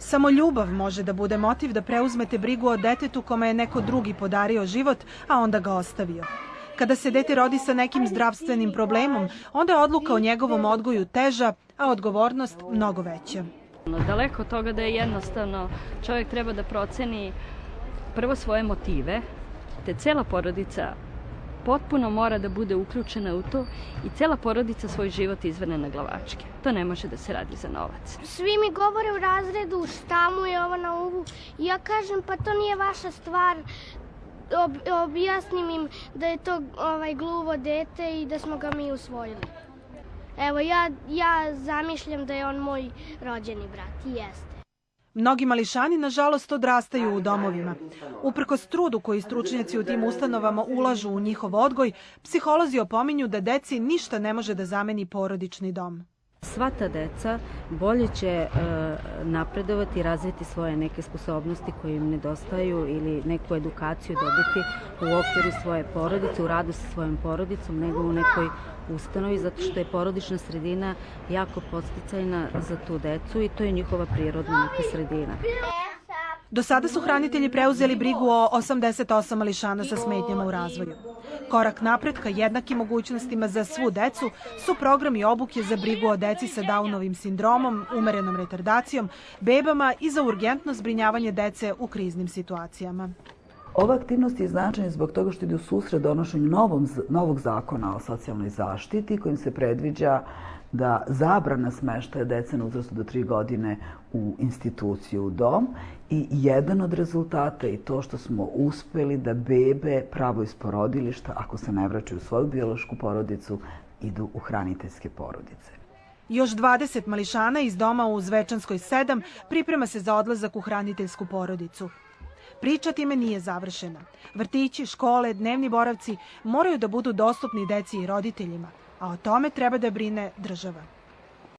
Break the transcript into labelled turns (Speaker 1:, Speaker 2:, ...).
Speaker 1: Samo ljubav može da bude motiv da preuzmete brigu o detetu kome je neko drugi podario život, a onda ga ostavio. Kada se dete rodi sa nekim zdravstvenim problemom, onda je odluka o njegovom odgoju teža, a odgovornost mnogo veća.
Speaker 2: Daleko od toga da je jednostavno, čovjek treba da proceni prvo svoje motive, te cela porodica potpuno mora da bude uključena u to i cela porodica svoj život izvrne na glavačke. To ne može da se radi za novac.
Speaker 3: Svi mi govore u razredu šta mu je ovo na umu. Ja kažem pa to nije vaša stvar. Objasnim im da je to gluvo dete i da smo ga mi usvojili. Evo, ja zamišljam da je on moj rođeni brat i jeste.
Speaker 1: Mnogi mališani, nažalost, odrastaju u domovima. Uprkos trudu koji stručnjaci u tim ustanovama ulažu u njihov odgoj, psiholozi opominju da deci ništa ne može da zameni porodični dom.
Speaker 4: Sva ta deca bolje će napredovati i razviti svoje neke sposobnosti koje im nedostaju ili neku edukaciju dobiti u okviru svoje porodice, u radu sa svojom porodicom, nego u nekoj ustanovi, zato što je porodična sredina jako podsticajna za tu decu i to je njihova prirodna neka sredina.
Speaker 1: Do sada su hranitelji preuzeli brigu o 88 mališana sa smetnjama u razvoju. Korak napred ka jednakim mogućnostima za svu decu su programi obuke za brigu o deci sa Downovim sindromom, umerenom retardacijom, bebama i za urgentno zbrinjavanje dece u kriznim situacijama.
Speaker 5: Ova aktivnost je značajna zbog toga što ide u susret donošenju novog zakona o socijalnoj zaštiti kojim se predviđa da zabrana smeštaja dece na uzrastu do 3 godine u instituciju, u dom, i jedan od rezultata je to što smo uspeli da bebe pravo iz porodilišta, ako se ne vraćaju u svoju biološku porodicu, idu u hraniteljske porodice.
Speaker 1: Još 20 mališana iz doma u Zvečanskoj 7 priprema se za odlazak u hraniteljsku porodicu. Priča time nije završena. Vrtići, škole, dnevni boravci moraju da budu dostupni deci i roditeljima, a o tome treba da brine država.